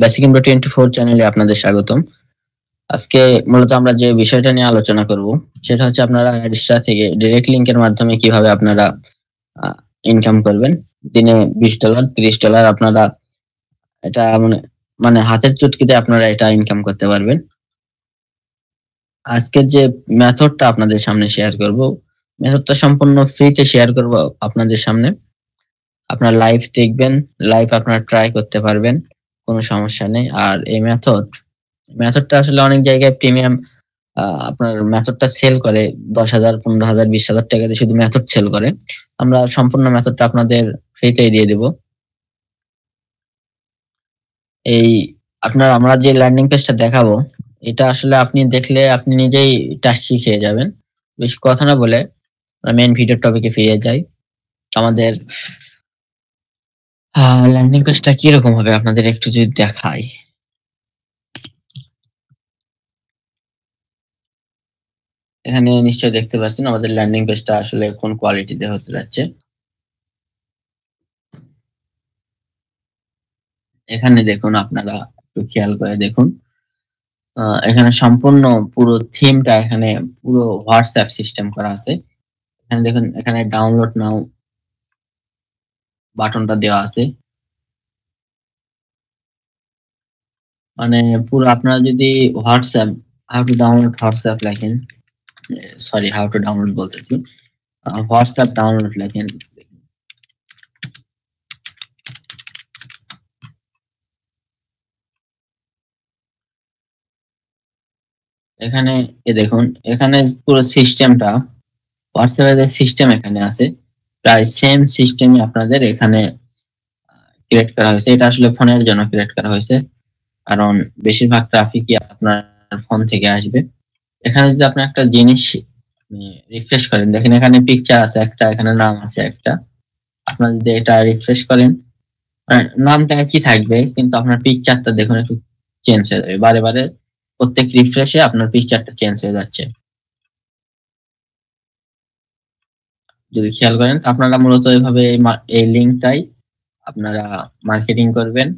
Basic info 24 চ্যানেলে আপনাদের স্বাগতম। আজকে মূলত আমরা যে বিষয়টা নিয়ে আলোচনা করব সেটা হচ্ছে আপনারা অ্যাডস্টা থেকে ডাইরেক্ট লিংকের মাধ্যমে কিভাবে আপনারা ইনকাম করবেন। দিনে $20 $30 আপনারা এটা মানে হাতের চুটকিতে আপনারা এটা ইনকাম করতে পারবেন। আজকের যে মেথডটা আপনাদের সামনে শেয়ার করব, মেথডটা সম্পূর্ণ ফ্রিতে শেয়ার করব আপনাদের সামনে। আপনারা লাইভ দেখবেন, লাইভ আপনারা ট্রাই করতে পারবেন, কোনো সমস্যা নেই। আর এই মেথডটা আসলে অনেক জায়গায় প্রিমিয়াম আপনার মেথডটা সেল করে 10,000 15,000 20,000 টাকা দিয়ে শুধু মেথড সেল করে। আমরা সম্পূর্ণ মেথডটা আপনাদের ফ্রিতেই দিয়ে দেব। এই আমরা যে ল্যান্ডিং পেজটা দেখাবো এটা আসলে আপনি দেখলে আপনি নিজেই টাচ শিখে যাবেন। বেশি কথা না বলে আমরা মেইন ভিডিওর টপিকে ফিরে যাই। আমাদের ল্যান্ডিং পেজটা কিরকম হবে আপনাদের একটু যদি দেখাই। এখানে নিশ্চয়ই দেখতে পাচ্ছেন আমাদের ল্যান্ডিং পেজটা আসলে কোন কোয়ালিটিতে হতে যাচ্ছে। এখানে দেখুন, আপনারা একটু খেয়াল করে দেখুন। এখানে সম্পূর্ণ পুরো থিমটা এখানে পুরো হোয়াটসঅ্যাপ সিস্টেম করা আছে। এখানে দেখুন, এখানে ডাউনলোড নাও বাটনটা দেওয়া আছে। মানে পুরো আপনারা যদি WhatsApp how to download WhatsApp লেখেন, সরি হাউ টু ডাউনলোড বলতেছি, হোয়াটসঅ্যাপ ডাউনলোড লেখেন, এখানে দেখুন, এখানে পুরো সিস্টেমটা হোয়াটসঅ্যাপের যে সিস্টেম এখানে আছে প্রায় সেম সিস্টেমই আপনাদের এখানে ক্রিয়েট করা হয়েছে। এটা আসলে ফোনের জন্য ক্রিয়েট করা হয়েছে, কারণ বেশিরভাগ ট্রাফিকই আপনার ফোন থেকে আসবে। এখানে যদি আপনি একটা জিনিস রিফ্রেশ করেন, দেখেন এখানে পিকচার আছে একটা, এখানে নাম আছে একটা। আপনার যদি এটা রিফ্রেশ করেন, নামটা একই থাকবে কিন্তু আপনার পিকচারটা দেখুন একটু চেঞ্জ হয়ে যাবে। বারে বারে প্রত্যেক রিফ্রেশে আপনার পিকচারটা চেঞ্জ হয়ে যাচ্ছে। যদি খেয়াল করেন, আপনারা মূলত এইভাবে এই লিঙ্কটাই আপনারা মার্কেটিং করবেন।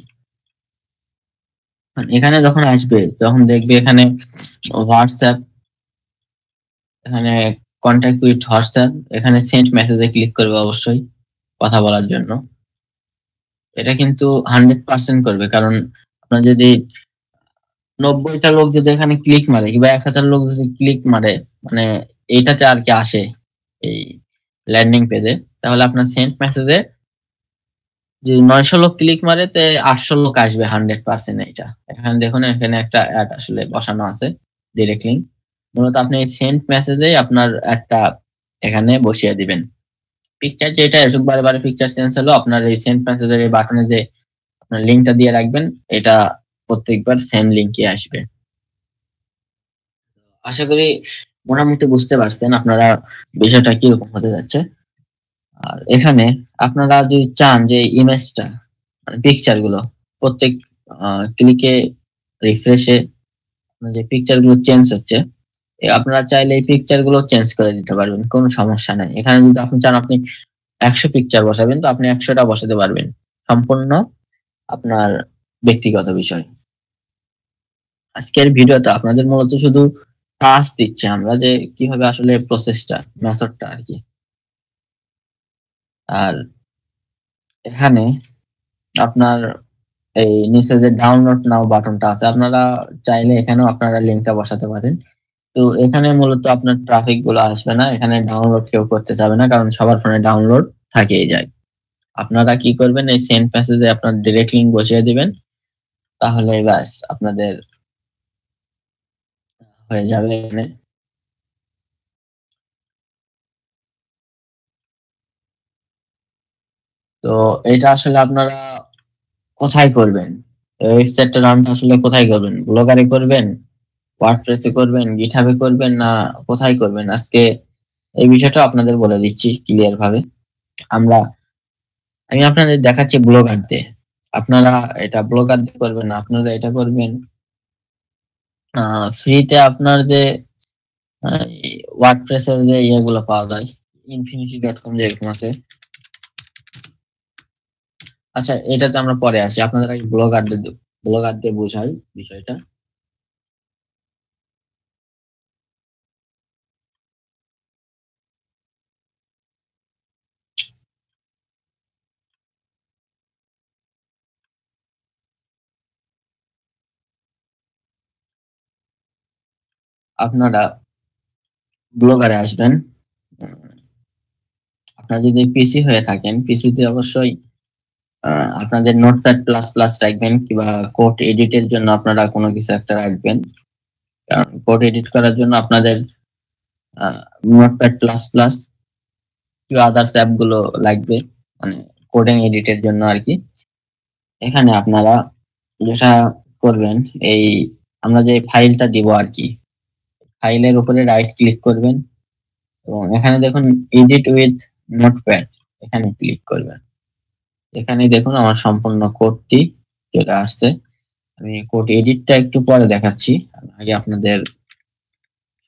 এখানে যখন আসবে তখন দেখবে এখানে হোয়াটসঅ্যাপ, এখানে কন্ট্যাক্ট উইথ হোয়াটসঅ্যাপ, এখানে সেন্ড মেসেজে ক্লিক করবে অবশ্যই কথা বলার জন্য। এটা কিন্তু 100% করবে, কারণ আপনার যদি 90টা লোক যদি এখানে ক্লিক মারে কিংবা 1,000 লোক যদি ক্লিক মারে, মানে এইটাতে আর কি আসে এই ল্যান্ডিং পেজে, তাহলে আপনার সেন্ড মেসেজে যদি 900 লোক ক্লিক মারে তে 800 লোক আসবে 100%। এটা এখানে দেখুন, এখানে একটা অ্যাড আসলে বসানো আছে ডাইরেক্ট লিংক। মূলত আপনি এই সেন্ড মেসেজে আপনার একটা এখানে বসিয়ে দিবেন। পিকচার যেটা আসুক, বারে বারে পিকচার চেঞ্জ হলো, আপনার এই সেন্ড মেসেজের এই বাটনে যে আপনার লিংকটা দিয়ে রাখবেন, এটা প্রত্যেকবার সেম লিংকই আসবে। আশা করি মোটামুটি বুঝতে পারছেন আপনারা বিষয়টা কিরকম হতে যাচ্ছে। আর এখানে আপনারা যদি চান যে ইমেজটা মানে পিকচার গুলো প্রত্যেক ক্লিকে রিফ্রেশে যে পিকচার গুলো চেঞ্জ হচ্ছে, আপনারা চাইলে এই পিকচার গুলো চেঞ্জ করে দিতে পারবেন, কোনো সমস্যা নাই। এখানে যদি আপনি চান আপনি 100 পিকচার বসাবেন তো আপনি 100টা বসাতে পারবেন, সম্পূর্ণ আপনার ব্যক্তিগত বিষয়। আজকের ভিডিওতে আপনাদের মূলত শুধু কাজ দিচ্ছে আমরা যে কিভাবে আসলে প্রসেসটা মেথডটা আর কি। আর এখানে আপনার এই নিচে যে ডাউনলোড নাও বাটনটা আছে, আপনারা চাইলে এখানেও আপনারা লিংকটা বসাতে পারেন। তো এখানে মূলত আপনার ট্রাফিক গুলো আসবে না, এখানে ডাউনলোড কেউ করতে যাবে না, কারণ সবার ফোনে ডাউনলোড থাকেই যায়। আপনারা কি করবেন, এই সেন্ড মেসেজে আপনার ডাইরেক্ট লিংক বসিয়ে দিবেন, তাহলে ব্যাস আপনাদের হয়ে যাবে এখানে। তো এটা আসলে আপনারা কোথায় করবেন, ওয়েবসাইটটা রানটা আসলে কোথায় করবেন, ব্লগারে করবেন, ওয়ার্ডপ্রেসে করবেন, গিটহাবে করবেন, না কোথায় করবেন, আজকে এই বিষয়টা আপনাদের বলে দিচ্ছি ক্লিয়ার ভাবে। আমি আপনাদের দেখাচ্ছি ব্লগার দিয়ে। আপনারা এটা ব্লগার দিয়ে করবেন না, আপনারা এটা করবেন ফ্রিতে আপনার যে ওয়ার্ডপ্রেসের যে ইয়েগুলো পাওয়া যায় infinity.com যেরকম আছে। আচ্ছা, এটাতে আমরা পরে আসি, আপনাদের আগে ব্লগার ব্লগারদের বোঝাই বিষয়টা। আপনারা ব্লগারে আসবেন। আপনারা যদি পিসি হয়ে থাকেন, পিসিতে অবশ্যই আপনাদের নোটপ্যাড প্লাস প্লাস রাখবেন, কিংবা কোড এডিটের জন্য আপনারা কোনো কিছু একটা রাখবেন। কারণ কোড এডিট করার জন্য আপনাদের নোটপ্যাড প্লাস প্লাস কিংবা আদার্স অ্যাপ গুলো লাগবে, মানে কোডিং এডিটের জন্য আর কি। এখানে আপনারা যেটা করবেন, এই আমরা যে ফাইলটা দিব আর কি, ফাইলের উপরে রাইট ক্লিক করবেন এবং এখানে দেখুন এডিট উইথ নোটপ্যাড, এখানে ক্লিক করবেন। এখানে দেখুন আমার সম্পূর্ণ কোডটি যেটা আসছে। আমি কোড এডিটটা একটু পরে দেখাচ্ছি, আগে আপনাদের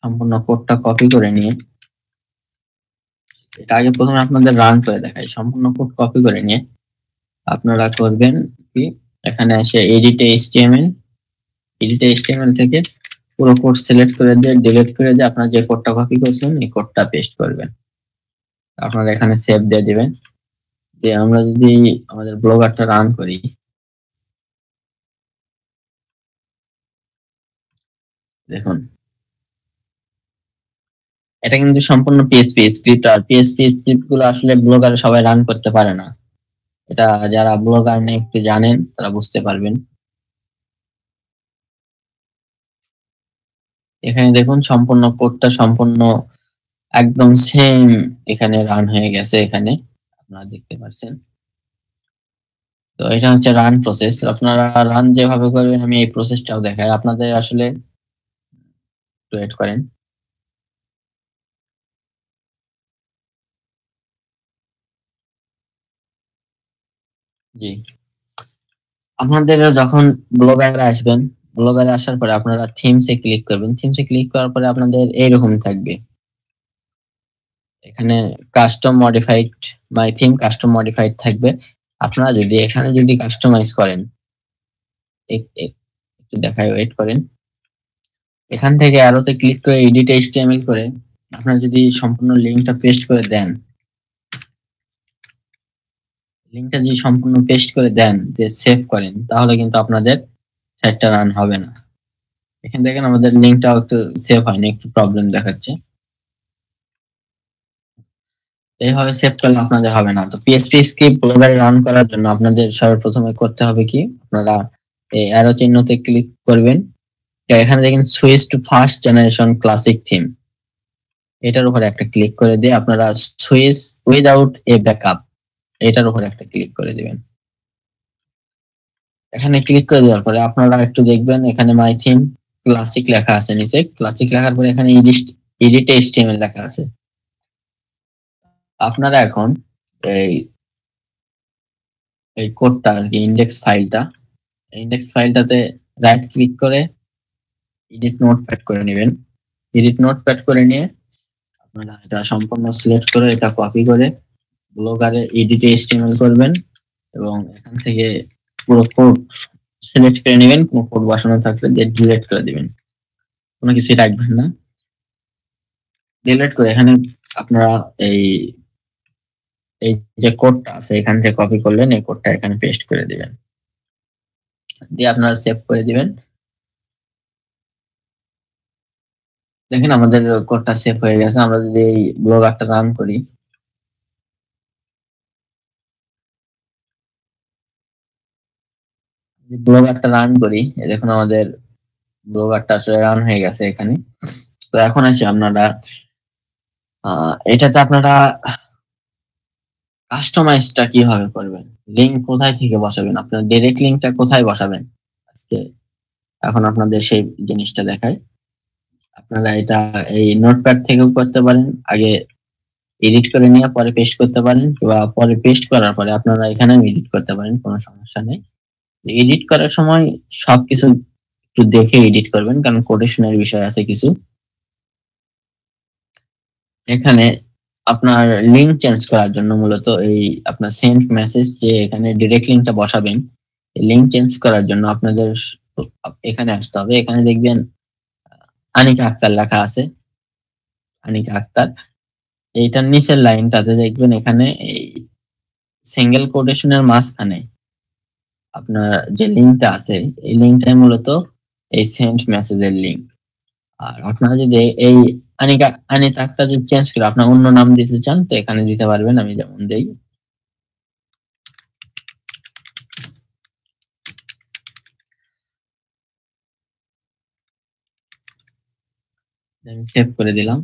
সম্পূর্ণ কোডটা কপি করে নিয়ে, এটা আগে প্রথমে আপনাদের রান করে দেখাই। সম্পূর্ণ কোড কপি করে নিয়ে আপনারা করবেন কি, এখানে এসে এডিট এইচটিএমএল থেকে পুরো কোড সিলেক্ট করে দিয়ে ডিলিট করে দিয়ে আপনারা যে কোডটা কপি করছেন এই কোডটা পেস্ট করবেন। আপনারা এখানে সেভ দিয়ে দিবেন। যে আমরা যদি আমাদের ব্লগারটা রান করি, দেখুন এটা কিন্তু সম্পূর্ণ পিএইচপি স্ক্রিপ্ট, আর পিএইচপি স্ক্রিপ্ট গুলো আসলে ব্লগারে সবাই রান করতে পারে না। এটা যারা ব্লগার নিয়ে একটু জানেন তারা বুঝতে পারবেন। এখানে দেখুন সম্পূর্ণ কোডটা সম্পূর্ণ একদম সেম এখানে রান হয়ে গেছে, এখানে আপনারা দেখতে পাচ্ছেন। তো এটা হচ্ছে রান প্রসেস। আপনারা রান যেভাবে করবেন আমি এই প্রসেসটাও দেখাই আপনাদের, আসলে ওয়েট করেন। জি, আপনাদের যখন ব্লগারে আসবেন, ব্লগারে আসার পরে আপনারা থিমসে ক্লিক করবেন। থিমসে ক্লিক করার পরে আপনাদের এইরকম থাকবে, এখানে কাস্টম মডিফাইড, মাই থিম কাস্টম মডিফাইড থাকবে। আপনারা যদি এখানে যদি কাস্টমাইজ করেন, একটু দেখায়, ওয়েট করেন। এখান থেকে অ্যারোতে ক্লিক করে এডিট এইচটিএমএল করে আপনারা যদি সম্পূর্ণ লিংকটা পেস্ট করে দেন, লিংকটা যদি সম্পূর্ণ পেস্ট করে দেন যে সেভ করেন, তাহলে কিন্তু আপনাদের সাইটটা রান হবে না। এখান থেকে আমাদের লিংকটাও একটু সেভ হয়নি, একটু প্রবলেম দেখাচ্ছে। এইভাবে সেভ করলে আপনাদের হবে না। তো পিএসপি স্ক্রিপ্ট ব্লগারে রান করার জন্য আপনাদের সর্বপ্রথমে করতে হবে কি, আপনারা এই অ্যারো চিহ্নতে ক্লিক করবেন। তো এখানে দেখেন switch to first generation classic theme, এটার উপরে একটা ক্লিক করে দিয়ে আপনারা সুইচ উইদাউট এ ব্যাকআপ, এটার উপরে একটা ক্লিক করে দিবেন। এখানে ক্লিক করে দেওয়ার পরে আপনারা একটু দেখবেন এখানে মাই থিম ক্লাসিক লেখা আছে নিচে। ক্লাসিক লেখার পরে এখানে এডিট এইচটিএমএল লেখা আছে। আপনারা এখন এই এই কোডটা আর কি, ইন্ডেক্স ফাইলটাতে রাইট ক্লিক করে এডিট নোটপ্যাড করে নেবেন। এডিট নোটপ্যাড করে নিয়ে আপনারা এটা সম্পূর্ণ সিলেক্ট করে এটা কপি করে ব্লগারে এডিট এইচটিএমএল করবেন এবং এখান থেকে পুরো কোড সিলেক্ট করে নেবেন। কোনো কোড বসানো থাকলে দিয়ে ডিলিট করে দিবেন, কোনো কিছুই রাখবেন না। ডিলিট করে এখানে আপনারা এই এই যে কোডটা আছে এখান থেকে কপি করলেন, এই কোডটা এখানে পেস্ট করে দিবেন, দিয়ে আপনারা সেভ করে দিবেন। দেখেন আমাদের কোডটা সেভ হয়ে গেছে। আমরা যদি এই ব্লগারটা রান করি, দেখুন আমাদের ব্লগারটা আসলে রান হয়ে গেছে এখানে। তো এখন আসি আপনারা এটাতে আপনারা কাস্টমাইজটা কিভাবে করবেন, লিংক কোথায় থেকে বসাবেন, আপনার ডাইরেক্ট লিংকটা কোথায় বসাবেন আজকে এখন আপনাদের সেই জিনিসটা দেখাই। আপনারা এটা এই নোটপ্যাড থেকেও করতে পারেন, আগে এডিট করে নিয়ে পরে পেস্ট করতে পারেন, বা পরে পেস্ট করার পরে আপনারা এখানে এডিট করতে পারেন, কোনো সমস্যা নেই। এডিট করার সময় সবকিছু একটু দেখে এডিট করবেন, কারণ কোটেশনের বিষয় আছে কিছু। এখানে আপনার লিংক চেঞ্জ করার জন্য মূলত এই আপনার সেন্ড মেসেজ, যে এখানে ডিরেক্ট লিংকটা বসাবেন, লিঙ্ক চেঞ্জ করার জন্য আপনাদের এখানে আসতে হবে। এখানে দেখবেন আনিকা আক্তার লেখা আছে, আনিকা আক্তার। এইটার নিচের লাইনটাতে দেখবেন এখানে এই সিঙ্গেল কোটেশনের মাঝখানে আপনার যে লিঙ্কটা আছে, এই লিঙ্কটাই মূলত এই সেন্ড মেসেজের লিঙ্ক। আর আপনারা যদি এই আনিতাকটা যদি চেঞ্জ করে আপনার অন্য নাম দিতে চান তো এখানে দিতে পারবেন। আমি যেমন দেই, আমি সেভ করে দিলাম।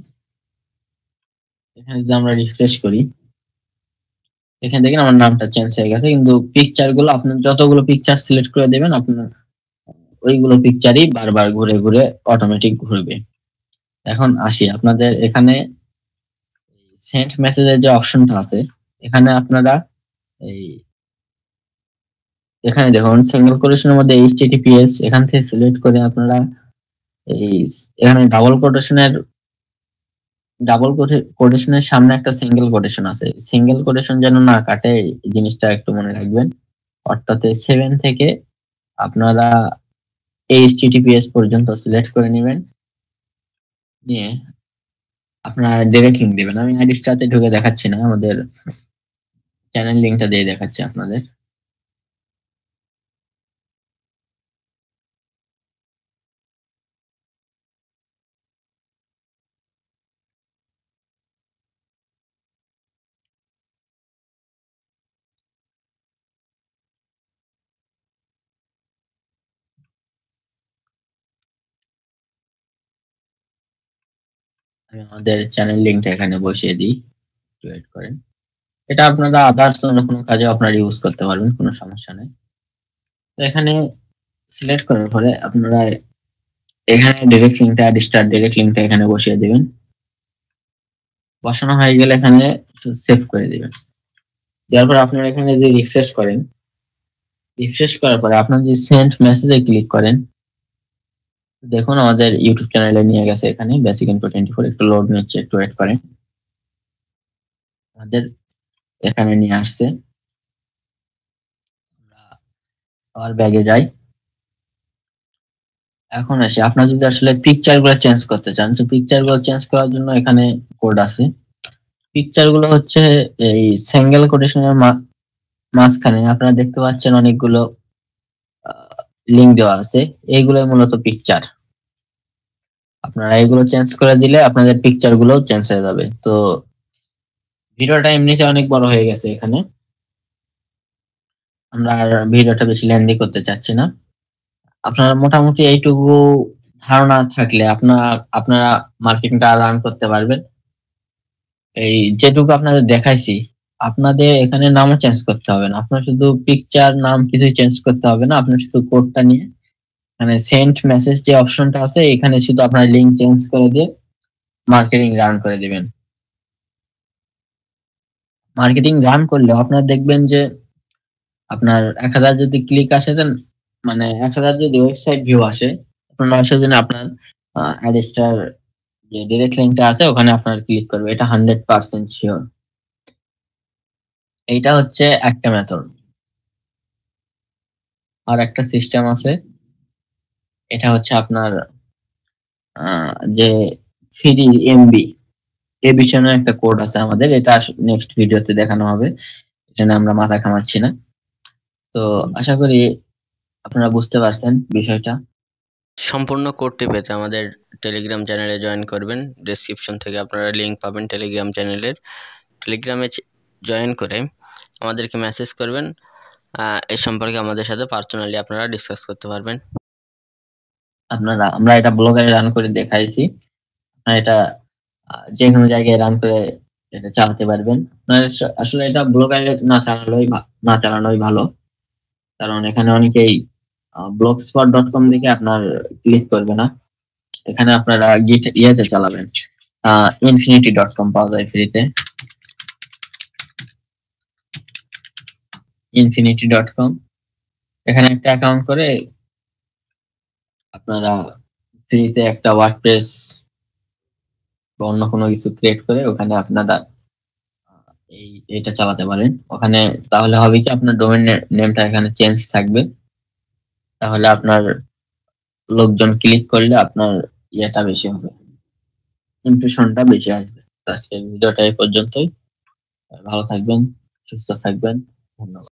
এখানে যদি আমরা রিফ্রেশ করি, এখানে দেখেন আমার নামটা চেঞ্জ হয়ে গেছে, কিন্তু পিকচার গুলো আপনার যতগুলো পিকচার সিলেক্ট করে দেবেন আপনার ওইগুলো পিকচারই বারবার ঘুরে ঘুরে অটোমেটিক ঘুরবে। এখন আসি আপনাদের এখানে সেন্ড মেসেজের যে অপশনটা আছে, এখানে আপনারা এই এখানে দেখুন সিঙ্গেল কোটেশনের মধ্যে HTTPS এখান থেকে সিলেক্ট করে আপনারা এই এখানে ডাবল কোটেশনের সামনে একটা সিঙ্গেল কোটেশন আছে, সিঙ্গেল কোটেশন যেন না কাটে এই জিনিসটা একটু মনে রাখবেন। অর্থাৎ 7 থেকে আপনারা HTTPS পর্যন্ত সিলেক্ট করে নেবেন, নিয়ে আপনারা ডাইরেক্ট লিংক দিবেন। আমি আইডিটাতে ঢুকে দেখাচ্ছি না, আমাদের চ্যানেল লিংকটা দিয়ে দেখাচ্ছি আপনাদের। আমি আমাদের চ্যানেল লিংকটা এখানে বসিয়ে দিই, ওয়েট করেন। এটা আপনারা আদার্স অন্য কোনো কাজে আপনারা ইউজ করতে পারবেন, কোনো সমস্যা নেই। তো এখানে সিলেক্ট করার পরে আপনারা এখানে ডাইরেক্ট লিংকটা স্টার্ট ডাইরেক্ট লিংকটা এখানে বসিয়ে দিবেন। বসানো হয়ে গেলে এখানে সেভ করে দিবেন। দেওয়ার পর আপনারা এখানে যে রিফ্রেশ করেন, রিফ্রেশ করার পরে আপনারা যদি সেন্ড মেসেজে ক্লিক করেন, দেখুন আমাদের ইউটিউব চ্যানেলে নিয়ে গেছে। এখানে বেসিক ইনফো 24 একটু লোড নিচ্ছে, একটু ওয়েট করেন। আমাদের এখানে নিয়ে আসছে। আর ব্যাগে যাই। এখন আসি, আপনারা যদি আসলে পিকচার গুলো চেঞ্জ করতে চান তো পিকচার গুলো চেঞ্জ করার জন্য এখানে কোড আছে। পিকচার গুলো হচ্ছে এই সিঙ্গেল কোটেশনের মাঝখানে আপনারা দেখতে পাচ্ছেন অনেকগুলো লিংক দেওয়া আছে, এইগুলোই মূলত পিকচার। আপনারা এগুলো চেঞ্জ করে দিলে আপনাদের পিকচার গুলো চেঞ্জ হয়ে যাবে। তো ভিডিওটা এমনিতে অনেক বড় হয়ে গেছে, এখানে আমরা আর ভিডিওটা বেশি লেন্দি করতে চাচ্ছি না। আপনারা মোটামুটি এইটুকু ধারণা থাকলে আপনারা মার্কেটিংটা রান করতে পারবেন। এই যেটুকু আপনাদের দেখাইছি, আপনাদের এখানে নামও চেঞ্জ করতে হবে না, আপনার শুধু পিকচার নাম কিছুই চেঞ্জ করতে হবে না। আপনার শুধু কোডটা নিয়ে মানে সেন্ড মেসেজ যে অপশনটা আছে এখানে শুধু আপনার লিংক চেঞ্জ করে দিয়ে মার্কেটিং রান করে দিবেন। মার্কেটিং রান করলে আপনারা দেখবেন যে আপনার 1000 যদি ক্লিক আসে দেন, মানে 1000 যদি ওয়েবসাইট ভিউ আসে, আপনার সেজন্য আপনার অ্যাডস্টার যে ডাইরেক্ট লিংকটা আছে ওখানে আপনার ক্লিক করবে, এটা 100% শিওর। এইটা হচ্ছে একটা মেথড। আর একটা সিস্টেম আছে, এটা হচ্ছে আপনার যে ফ্রি এমবি এই বিষয়ে একটা কোড আছে আমাদের, এটা নেক্সট ভিডিওতে দেখানো হবে, এখানে আমরা মাথা ঘামাচ্ছি না। তো আশা করি আপনারা বুঝতে পারছেন বিষয়টা। সম্পূর্ণ কোডটি পেতে আমাদের টেলিগ্রাম চ্যানেলে জয়েন করবেন। ডেসক্রিপশন থেকে আপনারা লিংক পাবেন টেলিগ্রাম চ্যানেলের। টেলিগ্রামে জয়েন করে আমাদেরকে মেসেজ করবেন, এ সম্পর্কে আমাদের সাথে পার্সোনালি আপনারা ডিসকাস করতে পারবেন। আমরা এটা ব্লগে রান করে দেখাইছি, আপনারা এটা যে কোনো জায়গায় রান করে এটা চালাতে পারবেন। আসলে এটা ব্লগারে না চালানোই ভালো, কারণ এখানে অনেকেই blogspot.com দেখে আপনার ক্লিক করবে না। এখানে আপনারা ইয়েতে চালাবেন, infinity.com পাওয়া যায় ফ্রিতে, infinity.com। এখানে একটা অ্যাকাউন্ট করে আপনারা ফ্রিতে একটা ওয়ার্ডপ্রেস বা অন্য কোনো কিছু ক্রিয়েট করে ওখানে আপনারা এটা চালাতে পারেন ওখানে। তাহলে হবে কি আপনার ডোমেইন নেমটা এখানে চেঞ্জ থাকবে, তাহলে আপনার লোকজন ক্লিক করলে আপনার ইয়েটা বেশি হবে, ইমপ্রেশনটা বেশি আসবে। আজকের ভিডিওটা এই পর্যন্তই। ভালো থাকবেন, সুস্থ থাকবেন। ধন্যবাদ।